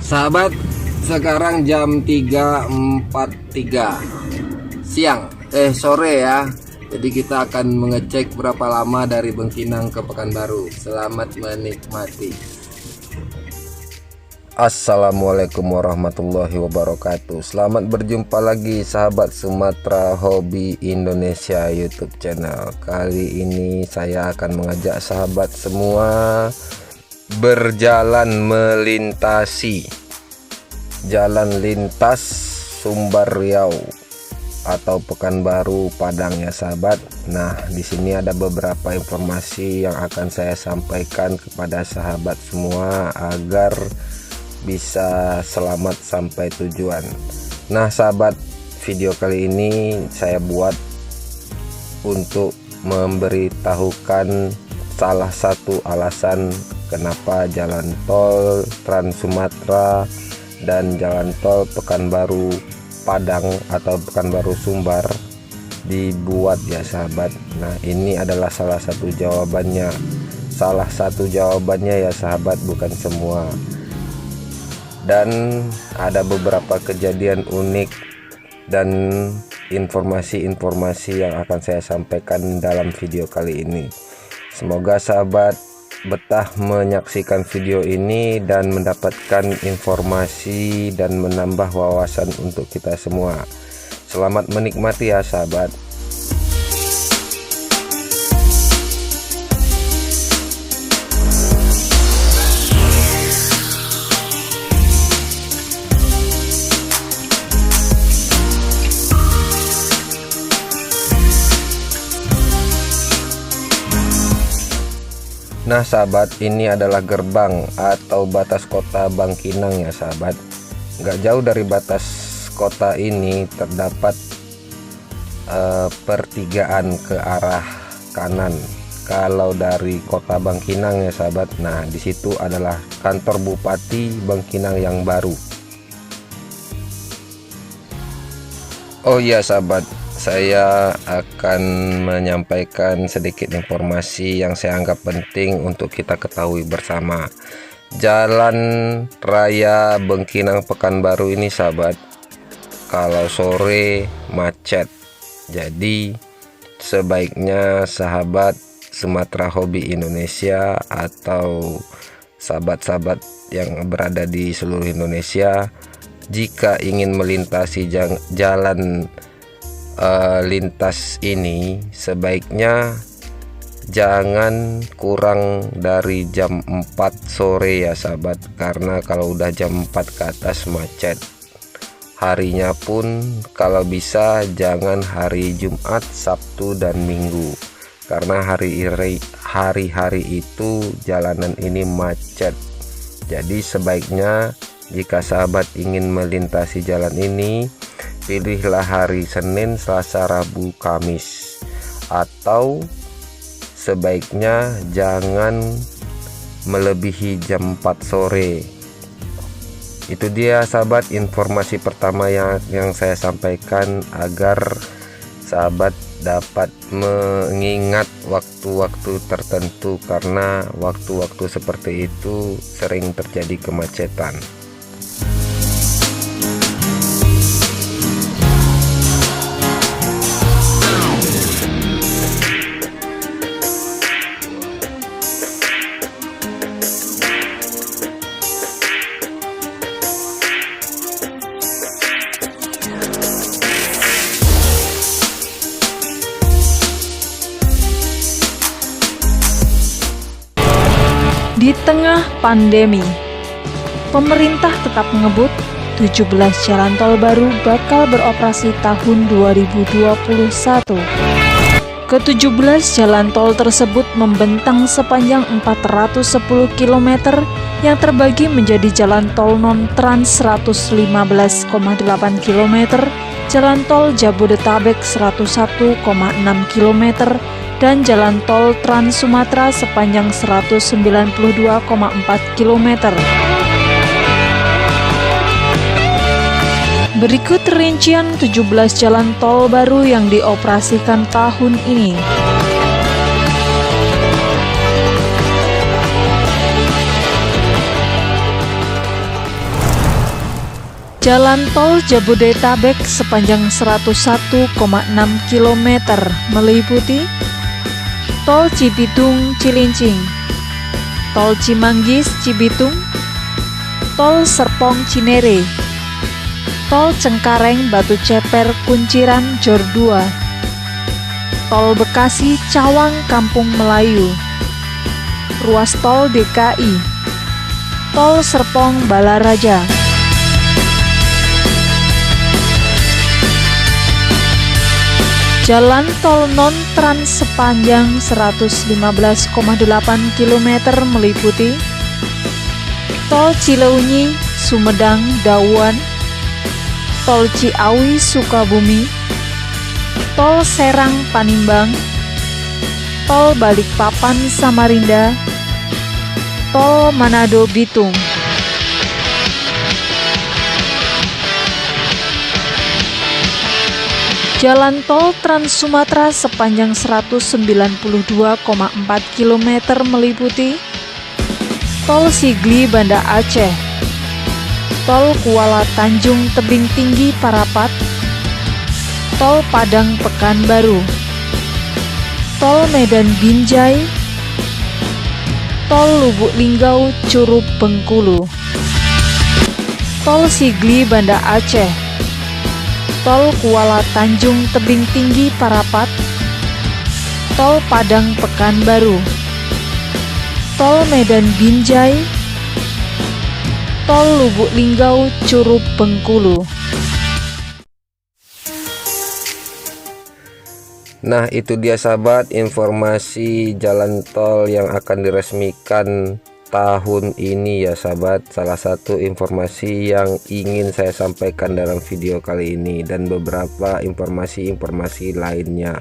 Sahabat, sekarang jam 3.43 siang, sore ya. Jadi kita akan mengecek berapa lama dari Bengkinang ke Pekanbaru. Selamat menikmati. Assalamualaikum warahmatullahi wabarakatuh. Selamat berjumpa lagi sahabat Sumatera Hobi Indonesia YouTube channel. Kali ini saya akan mengajak sahabat semua berjalan melintasi jalan lintas Sumbar Riau atau Pekanbaru Padang ya sahabat. Nah, di sini ada beberapa informasi yang akan saya sampaikan kepada sahabat semua agar bisa selamat sampai tujuan. Nah sahabat, video kali ini saya buat untuk memberitahukan salah satu alasan kenapa jalan tol Trans Sumatera dan jalan tol Pekanbaru Padang atau Pekanbaru Sumbar dibuat ya sahabat. Nah, ini adalah salah satu jawabannya. Salah satu jawabannya ya sahabat, bukan semua. Dan ada beberapa kejadian unik dan informasi-informasi yang akan saya sampaikan dalam video kali ini. Semoga sahabat betah menyaksikan video ini dan mendapatkan informasi dan menambah wawasan untuk kita semua. Selamat menikmati ya sahabat. Nah sahabat, ini adalah gerbang atau batas kota Bangkinang ya sahabat. Nggak jauh dari batas kota ini terdapat pertigaan ke arah kanan. Kalau dari kota Bangkinang ya sahabat, nah di situ adalah kantor Bupati Bangkinang yang baru. Oh iya sahabat, saya akan menyampaikan sedikit informasi yang saya anggap penting untuk kita ketahui bersama. Jalan Raya Bengkinang Pekanbaru ini sahabat, kalau sore macet. Jadi sebaiknya sahabat Sumatera Hobi Indonesia atau sahabat-sahabat yang berada di seluruh Indonesia, jika ingin melintasi jalan lintas ini, sebaiknya jangan kurang dari jam 4 sore ya sahabat, karena kalau udah jam 4 ke atas macet. Harinya pun kalau bisa jangan hari Jumat, Sabtu dan Minggu, karena hari-hari itu jalanan ini macet. Jadi sebaiknya jika sahabat ingin melintasi jalan ini, pilihlah hari Senin, Selasa, Rabu, Kamis, atau sebaiknya jangan melebihi jam 4 sore. Itu dia sahabat informasi pertama yang saya sampaikan agar sahabat dapat mengingat waktu-waktu tertentu, karena waktu-waktu seperti itu sering terjadi kemacetan. Di tengah pandemi, pemerintah tetap mengebut 17 jalan tol baru bakal beroperasi tahun 2021. Ke-17 jalan tol tersebut membentang sepanjang 410 km yang terbagi menjadi jalan tol non-trans 115,8 km, jalan tol Jabodetabek 101,6 km, dan jalan tol Trans Sumatera sepanjang 192,4 km. Berikut rincian 17 jalan tol baru yang dioperasikan tahun ini. Jalan tol Jabodetabek sepanjang 101,6 km meliputi Tol Cibitung Cilincing, Tol Cimanggis Cibitung, Tol Serpong Cinere, Tol Cengkareng Batu Ceper Kunciran Jor 2, Tol Bekasi Cawang Kampung Melayu, Ruas Tol DKI, Tol Serpong Balaraja. Jalan tol non-trans sepanjang 115,8 km meliputi Tol Cileunyi, Sumedang, Dawan, Tol Ciawi, Sukabumi, Tol Serang, Panimbang, Tol Balikpapan, Samarinda, Tol Manado, Bitung. Jalan tol Trans Sumatera sepanjang 192,4 km meliputi Tol Sigli Banda Aceh, Tol Kuala Tanjung Tebing Tinggi Parapat, Tol Padang Pekanbaru, Tol Medan Binjai, Tol Lubuk Linggau Curup Bengkulu, Tol Sigli Banda Aceh, Tol Kuala Tanjung Tebing Tinggi Parapat, Tol Padang Pekanbaru, Tol Medan Binjai, Tol Lubuk Linggau Curup Bengkulu. Nah, itu dia sahabat informasi jalan tol yang akan diresmikan tahun ini ya sahabat. Salah satu informasi yang ingin saya sampaikan dalam video kali ini dan beberapa informasi-informasi lainnya.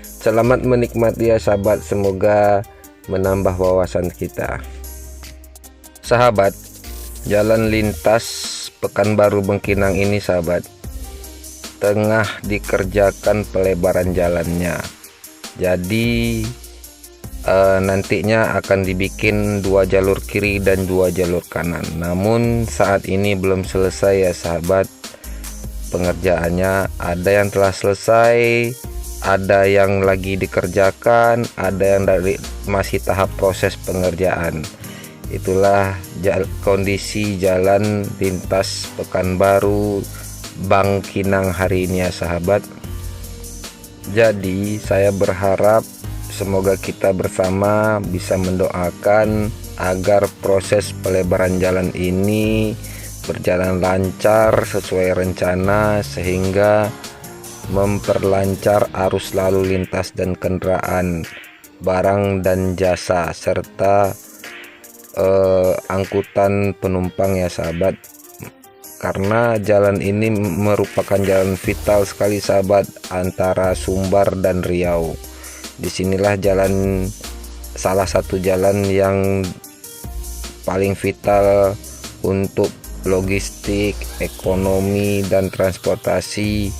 Selamat menikmati ya sahabat, semoga menambah wawasan kita. Sahabat, jalan lintas Pekanbaru Bengkinang ini sahabat tengah dikerjakan pelebaran jalannya. Jadi nantinya akan dibikin 2 jalur kiri dan 2 jalur kanan. Namun saat ini belum selesai ya sahabat pengerjaannya. Ada yang telah selesai, ada yang lagi dikerjakan, ada yang masih tahap proses pengerjaan. Itulah kondisi jalan lintas Pekanbaru Bangkinang hari ini ya sahabat. Jadi saya berharap semoga kita bersama bisa mendoakan agar proses pelebaran jalan ini berjalan lancar sesuai rencana sehingga memperlancar arus lalu lintas dan kendaraan, barang dan jasa serta angkutan penumpang ya sahabat. Karena jalan ini merupakan jalan vital sekali sahabat antara Sumbar dan Riau. Disinilah salah satu jalan yang paling vital untuk logistik, ekonomi dan transportasi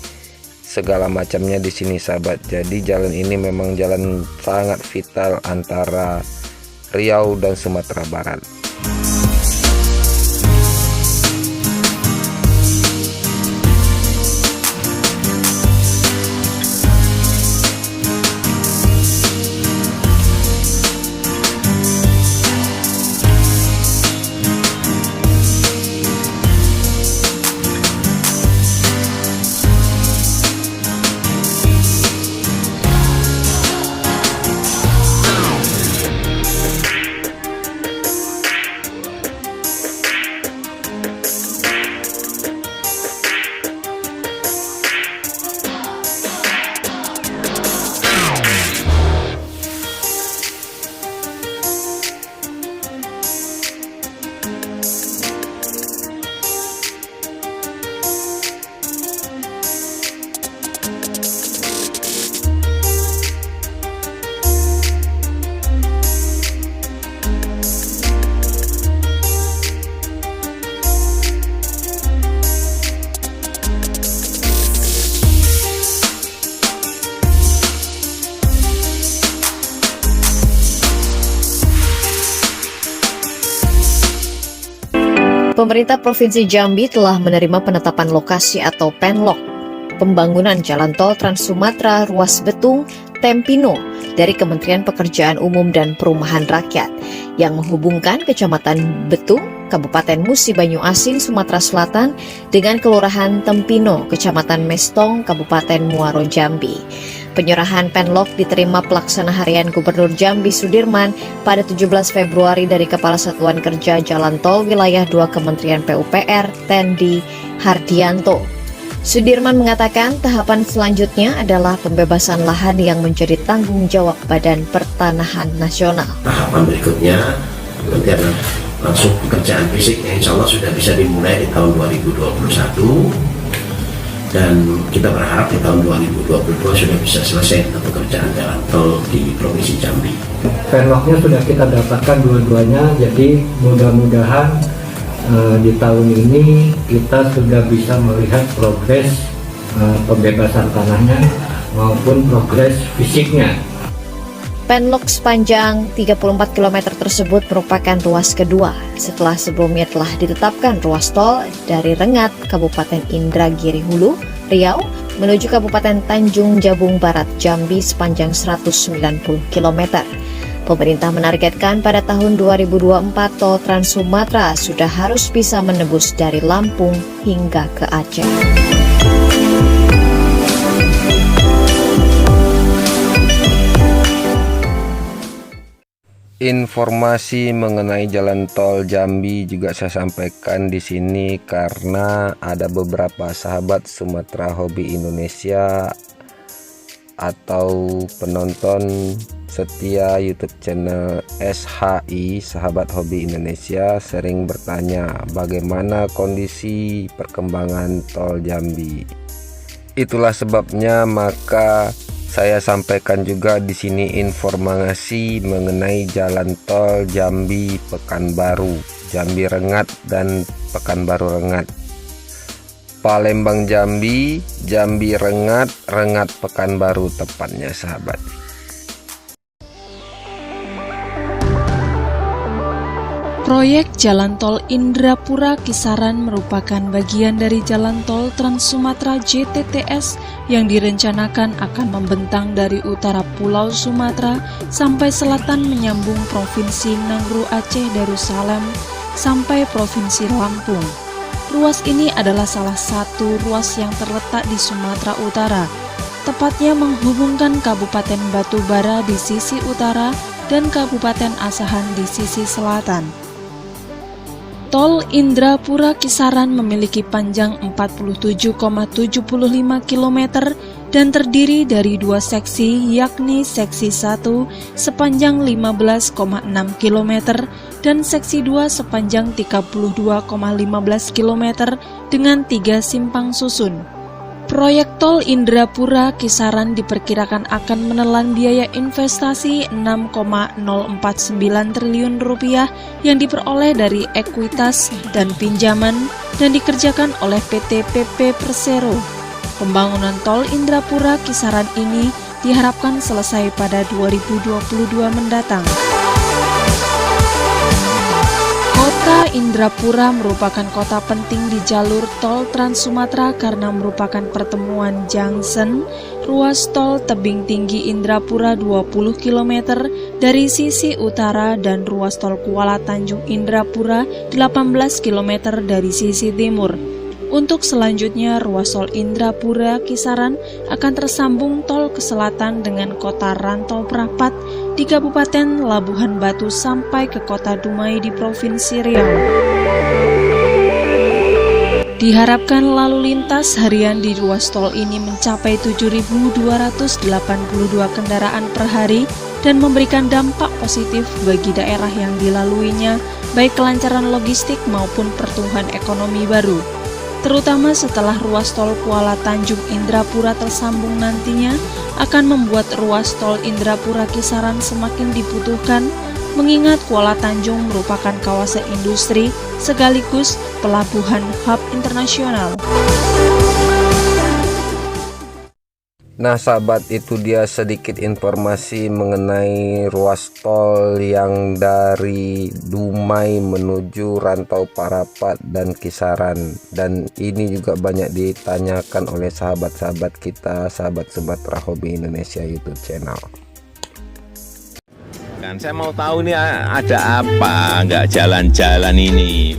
segala macamnya di sini sahabat. Jadi jalan ini memang jalan sangat vital antara Riau dan Sumatera Barat. Pemerintah Provinsi Jambi telah menerima penetapan lokasi atau penlok pembangunan Jalan Tol Trans Sumatera Ruas Betung Tempino dari Kementerian Pekerjaan Umum dan Perumahan Rakyat yang menghubungkan Kecamatan Betung, Kabupaten Musi Banyu Asin, Sumatera Selatan dengan Kelurahan Tempino, Kecamatan Mestong, Kabupaten Muaro Jambi. Penyerahan penlok diterima pelaksana harian Gubernur Jambi Sudirman pada 17 Februari dari Kepala Satuan Kerja Jalan Tol Wilayah 2 Kementerian PUPR, Tendi Hardianto. Sudirman mengatakan tahapan selanjutnya adalah pembebasan lahan yang menjadi tanggung jawab Badan Pertanahan Nasional. Tahapan berikutnya nanti ada langsung pekerjaan fisik yang insya Allah sudah bisa dimulai di tahun 2021 dan kita berharap di tahun 2022 sudah bisa selesai untuk pekerjaan jalan tol di Provinsi Jambi. Penloknya sudah kita dapatkan dua-duanya, jadi mudah-mudahan di tahun ini kita sudah bisa melihat progres pembebasan tanahnya maupun progres fisiknya. Penlok sepanjang 34 km tersebut merupakan ruas kedua setelah sebelumnya telah ditetapkan ruas tol dari Rengat, Kabupaten Indragiri Hulu, Riau, menuju Kabupaten Tanjung Jabung Barat, Jambi sepanjang 190 km. Pemerintah menargetkan pada tahun 2024 tol Trans Sumatera sudah harus bisa menembus dari Lampung hingga ke Aceh. Informasi mengenai jalan tol Jambi juga saya sampaikan di sini karena ada beberapa sahabat Sumatera Hobi Indonesia atau penonton setia YouTube channel SHI Sahabat Hobi Indonesia sering bertanya bagaimana kondisi perkembangan tol Jambi. Itulah sebabnya maka saya sampaikan juga di sini informasi mengenai jalan tol Jambi Pekanbaru, Jambi Rengat dan Pekanbaru Rengat. Palembang Jambi, Jambi Rengat, Rengat Pekanbaru tepatnya sahabat. Proyek Jalan Tol Indrapura Kisaran merupakan bagian dari Jalan Tol Trans Sumatera JTTS yang direncanakan akan membentang dari utara Pulau Sumatera sampai selatan menyambung Provinsi Nangro Aceh Darussalam sampai Provinsi Lampung. Ruas ini adalah salah satu ruas yang terletak di Sumatera Utara, tepatnya menghubungkan Kabupaten Batubara di sisi utara dan Kabupaten Asahan di sisi selatan. Tol Indrapura Kisaran memiliki panjang 47,75 km dan terdiri dari dua seksi, yakni seksi 1 sepanjang 15,6 km dan seksi 2 sepanjang 32,15 km dengan 3 simpang susun. Proyek tol Indrapura Kisaran diperkirakan akan menelan biaya investasi Rp6,049 triliun yang diperoleh dari ekuitas dan pinjaman dan dikerjakan oleh PT PP Persero. Pembangunan tol Indrapura Kisaran ini diharapkan selesai pada 2022 mendatang. Kota Indrapura merupakan kota penting di jalur tol Trans Sumatera karena merupakan pertemuan junction ruas tol tebing tinggi Indrapura 20 km dari sisi utara dan ruas tol Kuala Tanjung Indrapura 18 km dari sisi timur. Untuk selanjutnya, ruas tol Indrapura Kisaran akan tersambung tol ke selatan dengan kota Rantau Prapat di Kabupaten Labuhan Batu sampai ke kota Dumai di Provinsi Riau. Diharapkan lalu lintas harian di ruas tol ini mencapai 7.282 kendaraan per hari dan memberikan dampak positif bagi daerah yang dilaluinya, baik kelancaran logistik maupun pertumbuhan ekonomi baru. Terutama setelah ruas tol Kuala Tanjung Indrapura tersambung nantinya akan membuat ruas tol Indrapura Kisaran semakin dibutuhkan, mengingat Kuala Tanjung merupakan kawasan industri sekaligus pelabuhan hub internasional. Nah sahabat, itu dia sedikit informasi mengenai ruas tol yang dari Dumai menuju Rantau Parapat dan Kisaran, dan ini juga banyak ditanyakan oleh sahabat-sahabat kita, sahabat Sumatera Hobi Indonesia YouTube channel. Kan saya mau tahu nih ada apa nggak jalan-jalan ini.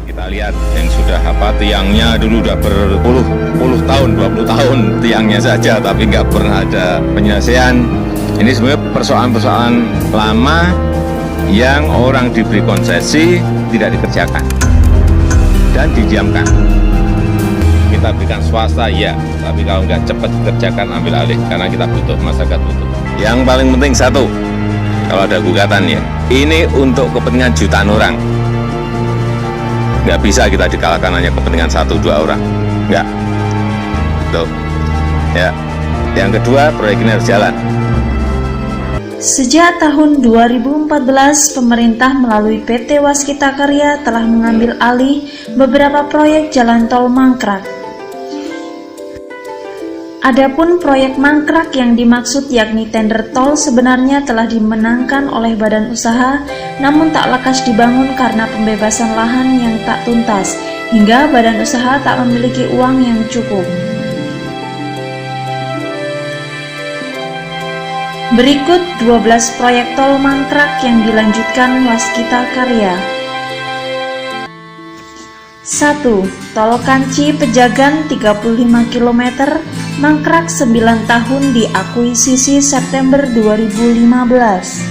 Kita lihat yang sudah tiangnya dulu udah berpuluh tahun, 20 tahun tiangnya saja, tapi nggak pernah ada penyelesaian. Ini sebenarnya persoalan-persoalan lama yang orang diberi konsesi tidak dikerjakan dan didiamkan. Kita berikan swasta ya, tapi kalau nggak cepat dikerjakan ambil alih, karena kita butuh, masyarakat butuh. Yang paling penting satu, kalau ada gugatan ya, ini untuk kepentingan jutaan orang. Nggak bisa kita dikalahkan hanya kepentingan 1-2 orang, nggak. Tuh. Ya. Yang kedua, proyek ini harus jalan. Sejak tahun 2014, pemerintah melalui PT Waskita Karya telah mengambil alih beberapa proyek jalan tol mangkrak. Adapun proyek mangkrak yang dimaksud yakni tender tol sebenarnya telah dimenangkan oleh badan usaha, namun tak lekas dibangun karena pembebasan lahan yang tak tuntas, hingga badan usaha tak memiliki uang yang cukup. Berikut 12 proyek tol mangkrak yang dilanjutkan Waskita Karya. 1. Tol Kanci Pejagan 35 km, mangkrak 9 tahun diakuisisi September 2015.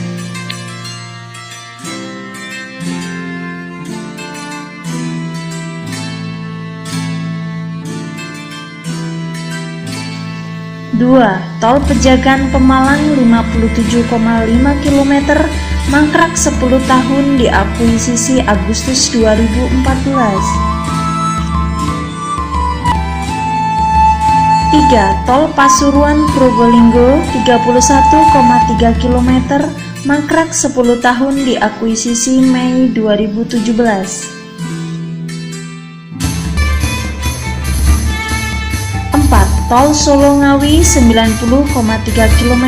2. Tol Pejagan Pemalang 57,5 km, mangkrak 10 tahun diakuisisi Agustus 2014. 3. Tol Pasuruan Probolinggo 31,3 km, mangkrak 10 tahun diakuisisi Mei 2017. 4. Tol Solo Ngawi 90,3 km,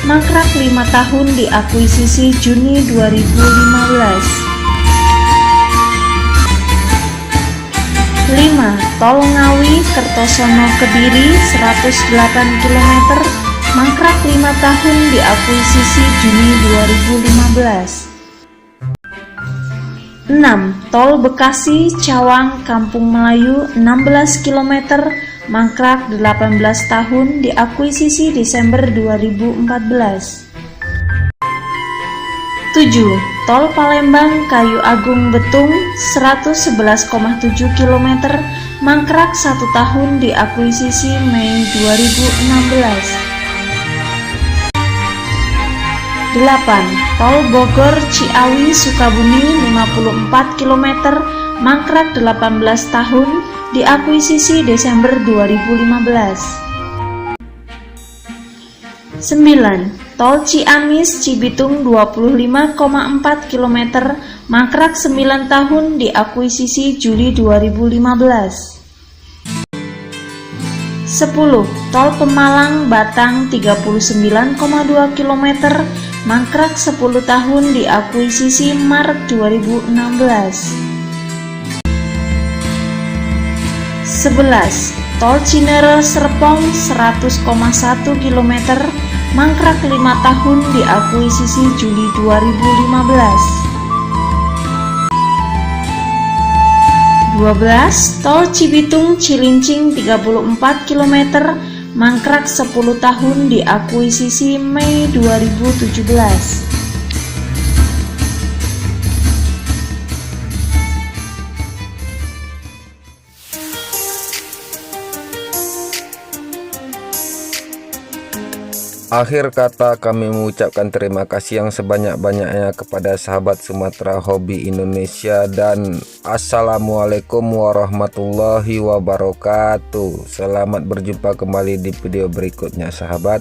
mangkrak 5 tahun diakuisisi Juni 2015. 5. Tol Ngawi Kertosono Kediri 108 km, mangkrak 5 tahun diakuisisi Juni 2015. 6. Tol Bekasi Cawang Kampung Melayu 16 km, mangkrak 18 tahun diakuisisi Desember 2014. 7. Tol Palembang Kayu Agung Betung 111,7 km, mangkrak 1 tahun diakuisisi Mei 2016. 8. Tol Bogor Ciawi Sukabumi 54 km, mangkrak 18 tahun diakuisisi Desember 2015. 9. Tol Ciamis Cibitung 25,4 km, mangkrak 9 tahun diakuisisi Juli 2015. 10. Tol Pemalang Batang 39,2 km, mangkrak 10 tahun diakuisisi Maret 2016. 11. Tol Cinere Serpong 100,1 km, mangkrak 5 tahun diakuisisi Juli 2015. 12. Tol Cibitung Cilincing 34 km, mangkrak 10 tahun diakuisisi Mei 2017. Akhir kata, kami mengucapkan terima kasih yang sebanyak-banyaknya kepada sahabat Sumatera Hobi Indonesia, dan assalamualaikum warahmatullahi wabarakatuh. Selamat berjumpa kembali di video berikutnya sahabat.